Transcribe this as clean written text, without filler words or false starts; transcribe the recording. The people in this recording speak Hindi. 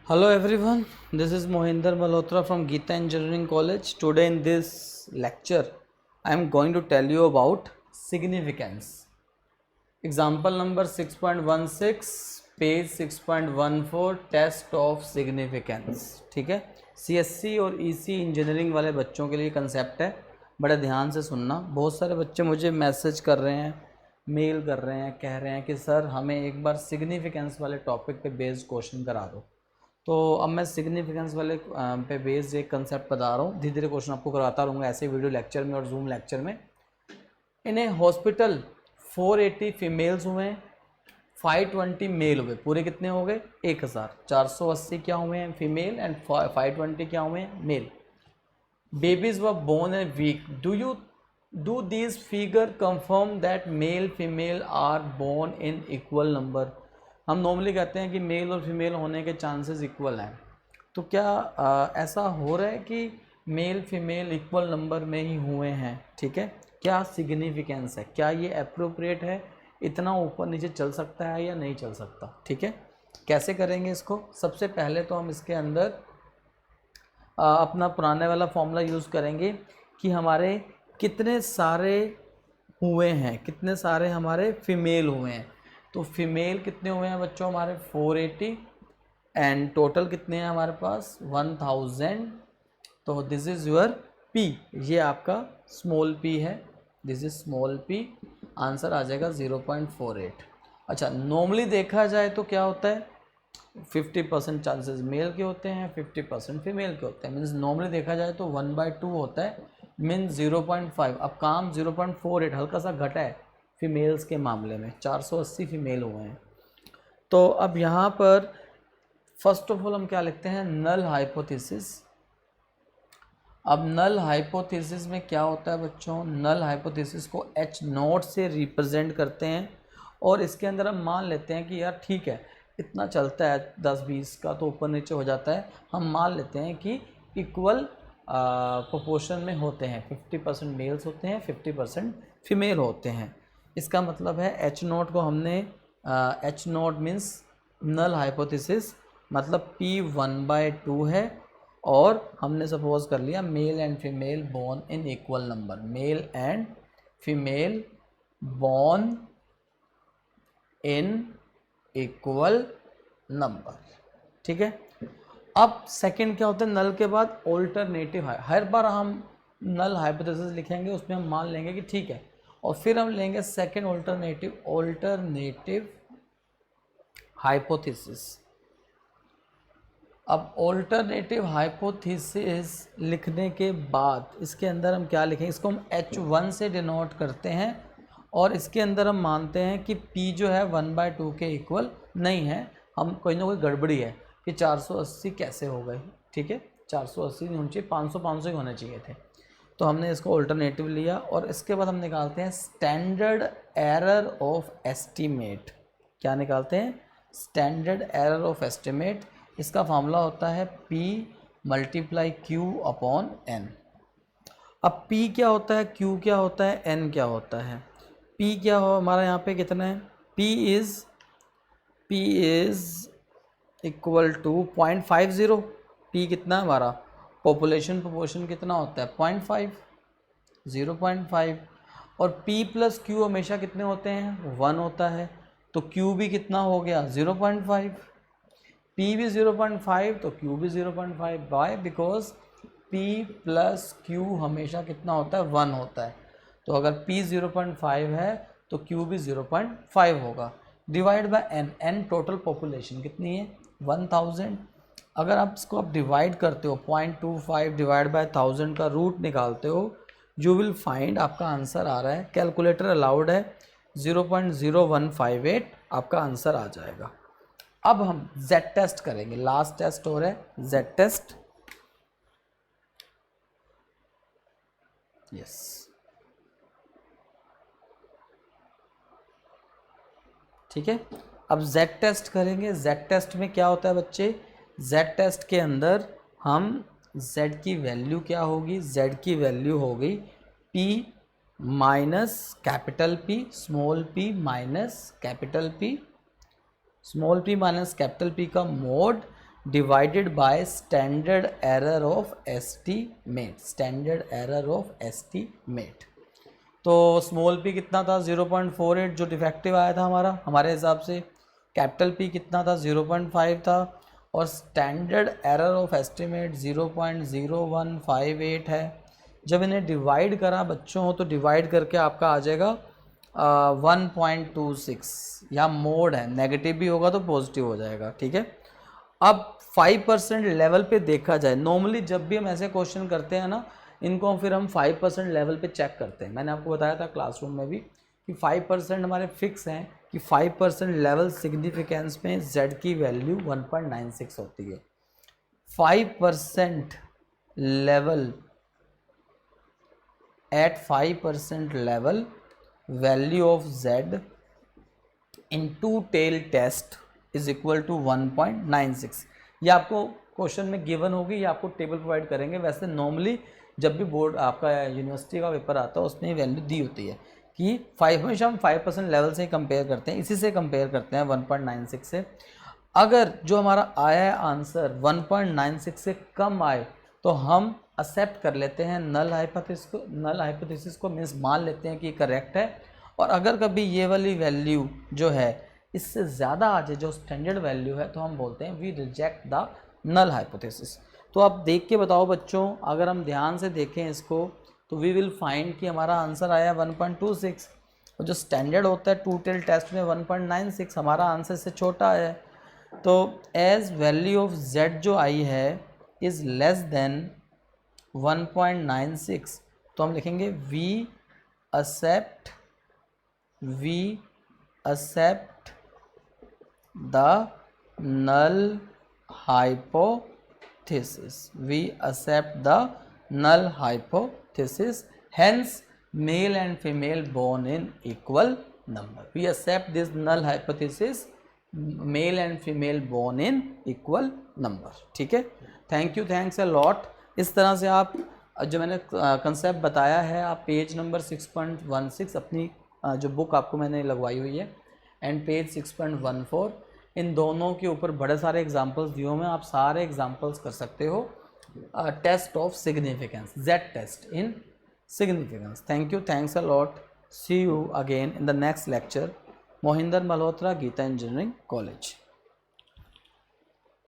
Hello everyone, this is Mohinder Malhotra from Geeta Engineering College. Today in this lecture, I am going to tell you about significance. Example number 6.16, page 6.14, test of significance. ठीक है, CSC और EC इंजीनियरिंग वाले बच्चों के लिए कंसेप्ट है, बड़े ध्यान से सुनना। बहुत सारे बच्चे मुझे मैसेज कर रहे हैं, मेल कर रहे हैं, कह रहे हैं कि सर हमें एक बार सिग्निफिकेंस वाले टॉपिक पे बेस्ड क्वेश्चन करा दो। तो अब मैं सिग्निफिकेंस वाले पे बेस्ड एक कंसेप्ट बता रहा हूँ, धीरे धीरे क्वेश्चन आपको करवाता रहूँगा ऐसे वीडियो लेक्चर में और जूम लेक्चर में। इन ए हॉस्पिटल 480 फीमेल्स हुए हैं, 520 मेल हुए, पूरे कितने हो गए 1000। 480 क्या हुए हैं फीमेल एंड 520 क्या हुए हैं male. Babies were born in week. Do these figure confirm that male female are born in equal number. हम नॉर्मली कहते हैं कि मेल और फीमेल होने के चांसेस इक्वल हैं, तो क्या ऐसा हो रहा है कि मेल फीमेल इक्वल नंबर में ही हुए हैं? ठीक है, क्या सिग्निफिकेंस है, क्या ये अप्रोप्रिएट है, इतना ऊपर नीचे चल सकता है या नहीं चल सकता? ठीक है, कैसे करेंगे इसको? सबसे पहले तो हम इसके अंदर अपना पुराने वाला फॉर्मूला यूज़ करेंगे कि हमारे कितने सारे हुए हैं, कितने सारे हमारे फीमेल हुए हैं। तो फीमेल कितने हुए हैं बच्चों हमारे 480 एंड टोटल कितने हैं हमारे पास 1000। तो दिस इज़ योर पी, ये आपका स्मॉल पी है, this is small P. Answer आ जाएगा 0.48। अच्छा, नॉर्मली देखा जाए तो क्या होता है 50% चांसेस मेल के होते हैं, 50% फीमेल के होते हैं। मीन्स नॉर्मली देखा जाए तो 1/2 होता है, मीन्स 0.5। अब काम 0.48 हल्का सा घटा है फीमेल्स के मामले में, 480 फीमेल हुए हैं। तो अब यहाँ पर फर्स्ट ऑफ ऑल हम क्या लिखते हैं, नल हाइपोथेसिस। अब नल हाइपोथेसिस में क्या होता है बच्चों, नल हाइपोथेसिस को H0 से रिप्रेजेंट करते हैं और इसके अंदर हम मान लेते हैं कि यार ठीक है इतना चलता है 10-20 का तो ऊपर नीचे हो जाता है, हम मान लेते हैं कि इक्वल प्रोपोर्शन में होते हैं, 50% मेल्स होते हैं, 50% फीमेल होते हैं। इसका मतलब है H0 को हमने H0 मीन्स नल हाइपोथेसिस मतलब P 1/2 है और हमने सपोज कर लिया male and female born in equal number, male and female born in equal number. ठीक है, अब सेकंड क्या होता है, नल के बाद ऑल्टरनेटिव है। हर बार हम नल हाइपोथेसिस लिखेंगे उसमें हम मान लेंगे कि ठीक है, और फिर हम लेंगे सेकंड ऑल्टरनेटिव हाइपोथेसिस। अब ऑल्टरनेटिव हाइपोथेसिस लिखने के बाद इसके अंदर हम क्या लिखेंगे, इसको हम H1 से डिनोट करते हैं और इसके अंदर हम मानते हैं कि P जो है 1/2 के इक्वल नहीं है। हम कोई ना कोई गड़बड़ी है कि 480 कैसे हो गई। ठीक है, 480 नहीं होनी चाहिए, 500 ही होने चाहिए थे। तो हमने इसको ऑल्टरनेटिव लिया और इसके बाद हम निकालते हैं स्टैंडर्ड एरर ऑफ एस्टीमेट। क्या निकालते हैं, स्टैंडर्ड एरर ऑफ एस्टीमेट। इसका फार्मूला होता है P × Q/N। अब P क्या होता है, Q क्या होता है, N क्या होता है। P क्या हो हमारा यहाँ पे कितना है, P is equal to 0.50। P कितना है हमारा, पॉपुलेशन प्रोपोर्शन कितना होता है 0.5, 0.5। और P + Q हमेशा कितने होते हैं 1 होता है, तो Q भी कितना हो गया 0.5, P भी 0.5 तो Q भी 0.5। बाय बिकॉज P + Q हमेशा कितना होता है 1 होता है, तो अगर P 0.5 है तो Q भी 0.5 होगा। Divide by N, N total population कितनी है 1000। अगर आप इसको आप डिवाइड करते हो 0.25 डिवाइड बाय 1000 का रूट निकालते हो, यू विल फाइंड आपका आंसर आ रहा है, कैलकुलेटर अलाउड है 0.0158 आपका आंसर आ जाएगा। अब हम Z टेस्ट करेंगे, लास्ट टेस्ट हो रहा है Z टेस्ट। यस, ठीक है, अब Z टेस्ट करेंगे। Z टेस्ट में क्या होता है बच्चे, Z टेस्ट के अंदर हम Z की वैल्यू क्या होगी, Z की वैल्यू होगी P minus capital P, small p minus capital P, small p minus capital P का mode divided by standard error of estimate, standard error of estimate. तो स्मॉल p कितना था 0.48 जो डिफेक्टिव आया था हमारे हिसाब से, कैपिटल P कितना था 0.5 था, और स्टैंडर्ड एरर ऑफ एस्टिमेट 0.0158 है। जब इन्हें डिवाइड करा बच्चों तो डिवाइड करके आपका आ जाएगा 1.26, या मोड है, नेगेटिव भी होगा तो पॉजिटिव हो जाएगा, ठीक है। अब 5% लेवल पे देखा जाए, नॉर्मली जब भी हम ऐसे क्वेश्चन करते हैं ना, इनको फिर हम 5% लेवल पे चेक करते हैं। मैंने आपको बताया था क्लासरूम में भी कि 5% हमारे फिक्स हैं कि 5% लेवल सिग्निफिकेंस में z की वैल्यू 1.96 होती है। 5% level, at 5% level value of z in two tail test is equal to 1.96। ये आपको क्वेश्चन में गिवन होगी, ये आपको टेबल प्रोवाइड करेंगे। वैसे नॉर्मली जब भी बोर्ड आपका यूनिवर्सिटी का पेपर आता है उसमें वैल्यू दी होती है कि हमेशा हम 5% लेवल से ही कंपेयर करते हैं, इसी से कंपेयर करते हैं 1.96 से। अगर जो हमारा आया है आंसर 1.96 से कम आए तो हम एक्सेप्ट कर लेते हैं नल हाइपोथेसिस को मीन्स मान लेते हैं कि करेक्ट है। और अगर कभी ये वाली वैल्यू जो है इससे ज़्यादा आ जाए, जो स्टैंडर्ड वैल्यू है, तो हम बोलते हैं we reject the null hypothesis. तो आप देख के बताओ बच्चों, अगर हम ध्यान से देखें इसको तो वी विल फाइंड कि हमारा आंसर आया 1.26, और जो स्टैंडर्ड होता है टू टेल टेस्ट में 1.96, हमारा आंसर से छोटा है। तो एज वैल्यू ऑफ z जो आई है इज़ लेस देन 1.96, तो हम लिखेंगे we accept the null hypothesis, we accept the null hypothesis, hence male and female born in equal number, we accept this null hypothesis, male and female born in equal number, ठीक है। Thank you, thanks a lot. इस तरह से आप जो मैंने कंसेप्ट बताया है, आप पेज नंबर 6.16 अपनी जो बुक आपको मैंने लगवाई हुई है एंड पेज 6.14, इन दोनों के ऊपर बड़े सारे एग्जांपल्स दिए हुए हैं, आप सारे एग्जांपल्स कर सकते हो। Test of significance, Z test in significance. Thank you, thanks a lot, see you again in the next lecture. Mohinder Malhotra, Geeta engineering college.